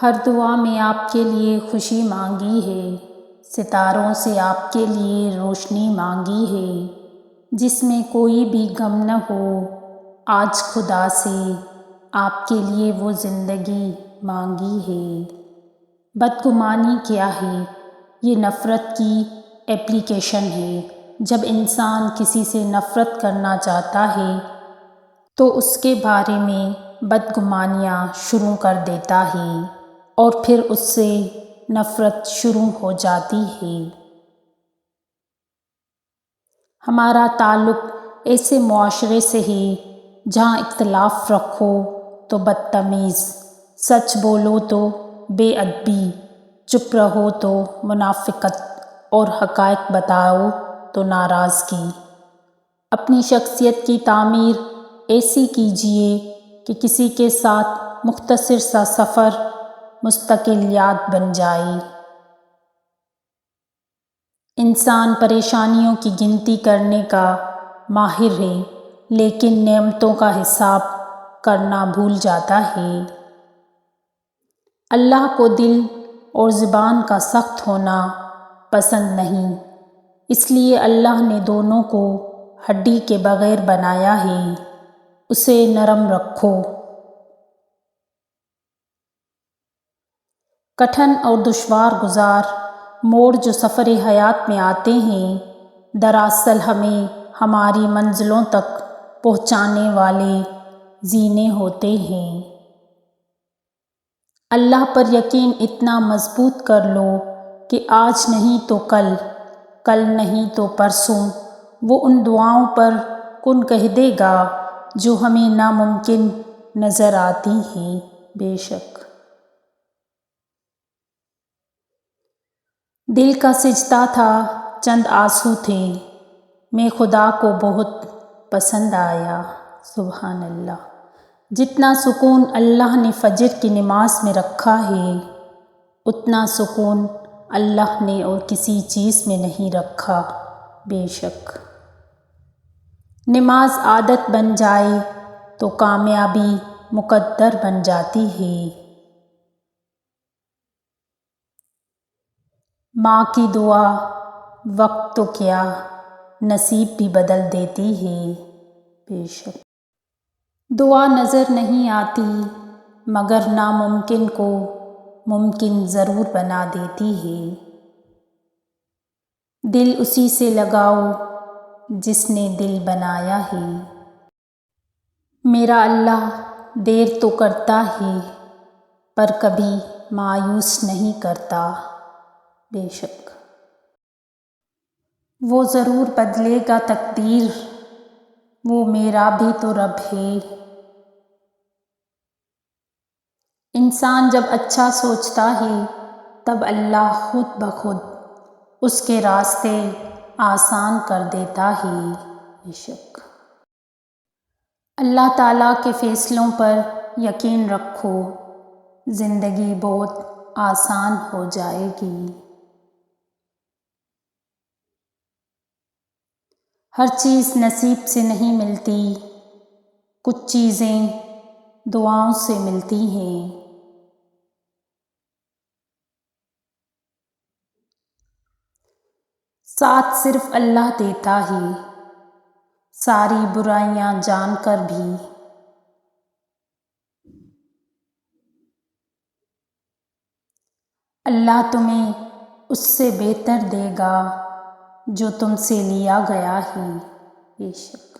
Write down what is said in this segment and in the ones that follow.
ہر دعا میں آپ کے لیے خوشی مانگی ہے، ستاروں سے آپ کے لیے روشنی مانگی ہے، جس میں کوئی بھی غم نہ ہو، آج خدا سے آپ کے لیے وہ زندگی مانگی ہے۔ بدگمانی کیا ہے؟ یہ نفرت کی ایپلیکیشن ہے۔ جب انسان کسی سے نفرت کرنا چاہتا ہے تو اس کے بارے میں بدگمانیاں شروع کر دیتا ہے اور پھر اس سے نفرت شروع ہو جاتی ہے۔ ہمارا تعلق ایسے معاشرے سے ہے جہاں اختلاف رکھو تو بدتمیز، سچ بولو تو بے ادبی، چپ رہو تو منافقت اور حقائق بتاؤ تو ناراضگی۔ اپنی شخصیت کی تعمیر ایسی کیجیے کہ کسی کے ساتھ مختصر سا سفر مستقل یاد بن جائے۔ انسان پریشانیوں کی گنتی کرنے کا ماہر ہے، لیکن نعمتوں کا حساب کرنا بھول جاتا ہے۔ اللہ کو دل اور زبان کا سخت ہونا پسند نہیں، اس لیے اللہ نے دونوں کو ہڈی کے بغیر بنایا ہے۔ اسے نرم رکھو۔ کٹھن اور دشوار گزار موڑ جو سفر حیات میں آتے ہیں، دراصل ہمیں ہماری منزلوں تک پہنچانے والے زینے ہوتے ہیں۔ اللہ پر یقین اتنا مضبوط کر لو کہ آج نہیں تو کل، کل نہیں تو پرسوں وہ ان دعاؤں پر کن کہہ دے گا جو ہمیں ناممکن نظر آتی ہیں۔ بے شک دل کا سجدہ تھا، چند آنسو تھے، میں خدا کو بہت پسند آیا۔ سبحان اللہ۔ جتنا سکون اللہ نے فجر کی نماز میں رکھا ہے، اتنا سکون اللہ نے اور کسی چیز میں نہیں رکھا۔ بے شک نماز عادت بن جائے تو کامیابی مقدر بن جاتی ہے۔ ماں کی دعا وقت تو کیا نصیب بھی بدل دیتی ہے۔ بے شک دعا نظر نہیں آتی مگر ناممکن کو ممکن ضرور بنا دیتی ہے۔ دل اسی سے لگاؤ جس نے دل بنایا ہے۔ میرا اللہ دیر تو کرتا ہے پر کبھی مایوس نہیں کرتا۔ بے شک وہ ضرور بدلے گا تقدیر، وہ میرا بھی تو رب ہے۔ انسان جب اچھا سوچتا ہے تب اللہ خود بخود اس کے راستے آسان کر دیتا ہے۔ بے شک اللہ تعالیٰ کے فیصلوں پر یقین رکھو، زندگی بہت آسان ہو جائے گی۔ ہر چیز نصیب سے نہیں ملتی، کچھ چیزیں دعاؤں سے ملتی ہیں۔ ساتھ صرف اللہ دیتا ہے، ساری برائیاں جان کر بھی۔ اللہ تمہیں اس سے بہتر دے گا جو تم سے لیا گیا ہے۔ بے شک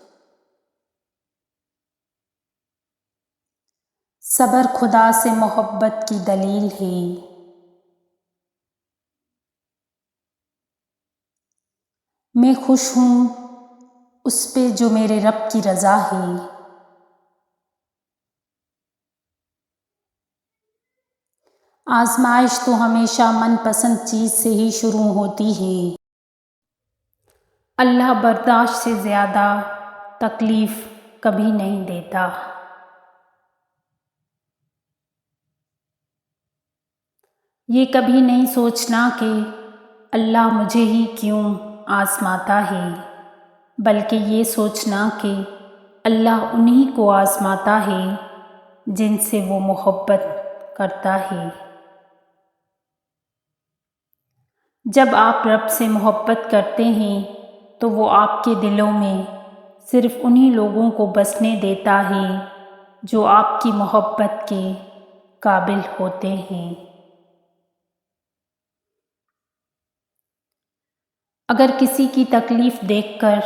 صبر خدا سے محبت کی دلیل ہے۔ میں خوش ہوں اس پہ جو میرے رب کی رضا ہے۔ آزمائش تو ہمیشہ من پسند چیز سے ہی شروع ہوتی ہے۔ اللہ برداشت سے زیادہ تکلیف کبھی نہیں دیتا۔ یہ کبھی نہیں سوچنا کہ اللہ مجھے ہی کیوں آزماتا ہے، بلکہ یہ سوچنا کہ اللہ انہی کو آزماتا ہے جن سے وہ محبت کرتا ہے۔ جب آپ رب سے محبت کرتے ہیں تو وہ آپ کے دلوں میں صرف انہی لوگوں کو بسنے دیتا ہے جو آپ کی محبت کے قابل ہوتے ہیں۔ اگر کسی کی تکلیف دیکھ کر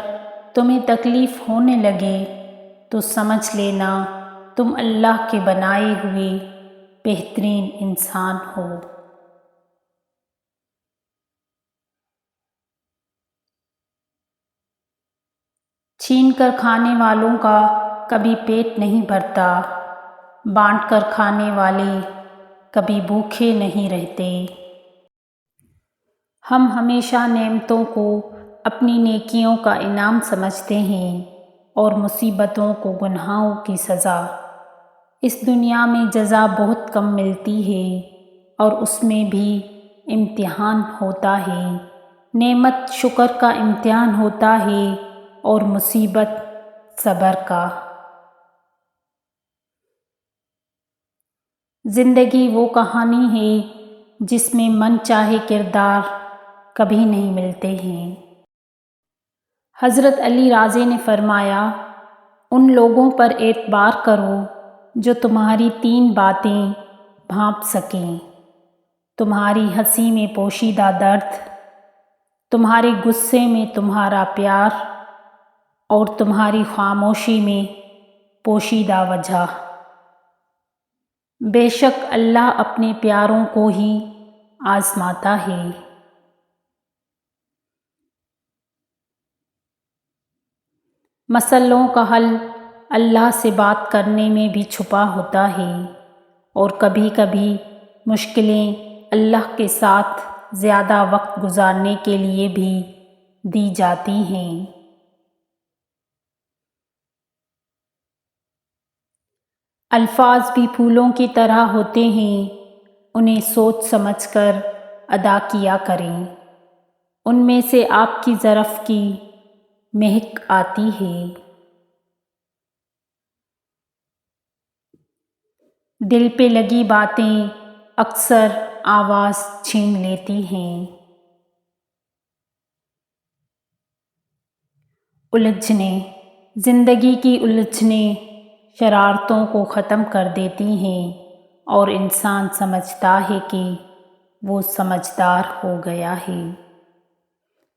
تمہیں تکلیف ہونے لگے تو سمجھ لینا تم اللہ کے بنائے ہوئے بہترین انسان ہو۔ چھین کر کھانے والوں کا کبھی پیٹ نہیں بھرتا، بانٹ کر کھانے والے کبھی بھوکے نہیں رہتے۔ ہم ہمیشہ نعمتوں کو اپنی نیکیوں کا انعام سمجھتے ہیں اور مصیبتوں کو گناہوں کی سزا۔ اس دنیا میں جزا بہت کم ملتی ہے اور اس میں بھی امتحان ہوتا ہے۔ نعمت شکر کا امتحان ہوتا ہے اور مصیبت صبر کا۔ زندگی وہ کہانی ہے جس میں من چاہے کردار کبھی نہیں ملتے ہیں۔ حضرت علی راضی نے فرمایا، ان لوگوں پر اعتبار کرو جو تمہاری 3 باتیں بھانپ سکیں: تمہاری ہنسی میں پوشیدہ درد، تمہارے غصے میں تمہارا پیار اور تمہاری خاموشی میں پوشیدہ وجہ۔ بے شک اللہ اپنے پیاروں کو ہی آزماتا ہے۔ مسئلوں کا حل اللہ سے بات کرنے میں بھی چھپا ہوتا ہے اور کبھی کبھی مشکلیں اللہ کے ساتھ زیادہ وقت گزارنے کے لیے بھی دی جاتی ہیں۔ الفاظ بھی پھولوں کی طرح ہوتے ہیں، انہیں سوچ سمجھ کر ادا کیا کریں، ان میں سے آپ کی ظرف کی مہک آتی ہے۔ دل پہ لگی باتیں اکثر آواز چھین لیتی ہیں۔ الجھنیں، زندگی کی الجھنیں شرارتوں کو ختم کر دیتی ہیں اور انسان سمجھتا ہے کہ وہ سمجھدار ہو گیا ہے۔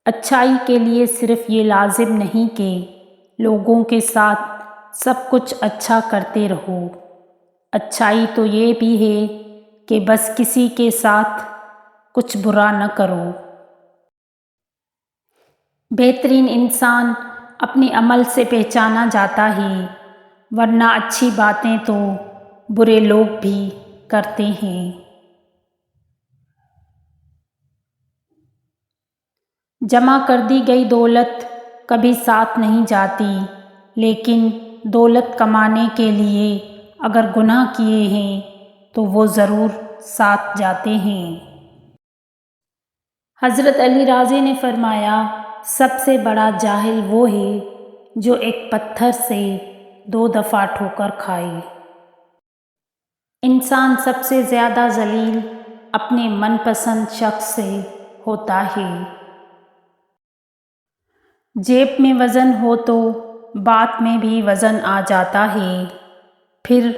اچھائی کے لیے صرف یہ لازم نہیں کہ لوگوں کے ساتھ سب کچھ اچھا کرتے رہو، اچھائی تو یہ بھی ہے کہ بس کسی کے ساتھ کچھ برا نہ کرو۔ بہترین انسان اپنے عمل سے پہچانا جاتا ہے، ورنہ اچھی باتیں تو برے لوگ بھی کرتے ہیں۔ جمع کر دی گئی دولت کبھی ساتھ نہیں جاتی، لیکن دولت کمانے کے لیے اگر گناہ کیے ہیں تو وہ ضرور ساتھ جاتے ہیں۔ حضرت علی راضی نے فرمایا، سب سے بڑا جاہل وہ ہے جو ایک پتھر سے 2 دفعہ ٹھوکر کھائے۔ انسان سب سے زیادہ ذلیل اپنے من پسند شخص سے ہوتا ہے۔ جیب میں وزن ہو تو بات میں بھی وزن آ جاتا ہے، پھر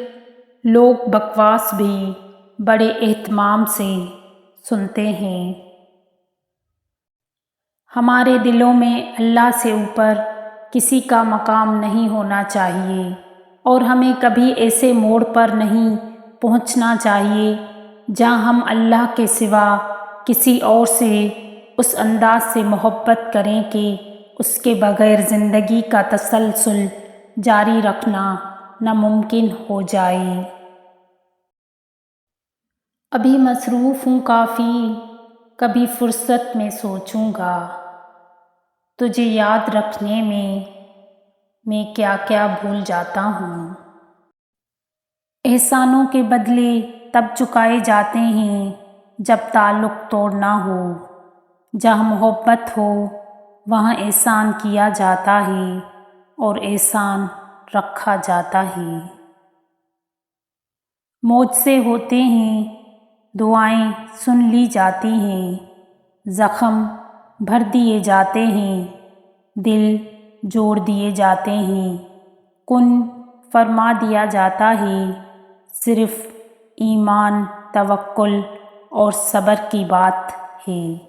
لوگ بکواس بھی بڑے اہتمام سے سنتے ہیں۔ ہمارے دلوں میں اللہ سے اوپر کسی کا مقام نہیں ہونا چاہیے اور ہمیں کبھی ایسے موڑ پر نہیں پہنچنا چاہیے جہاں ہم اللہ کے سوا کسی اور سے اس انداز سے محبت کریں کہ اس کے بغیر زندگی کا تسلسل جاری رکھنا ناممکن ہو جائے۔ ابھی مصروف ہوں کافی، کبھی فرصت میں سوچوں گا، تجھے یاد رکھنے میں کیا کیا بھول جاتا ہوں۔ احسانوں کے بدلے تب چکائے جاتے ہیں جب تعلق توڑنا ہو، جہاں محبت ہو وہاں احسان کیا جاتا ہے اور احسان رکھا جاتا ہے۔ موج سے ہوتے ہیں، دعائیں سن لی جاتی ہیں، زخم بھر دیے جاتے ہیں، دل جوڑ دیے جاتے ہیں، کن فرما دیا جاتا ہے، صرف ایمان، توکل اور صبر کی بات ہے۔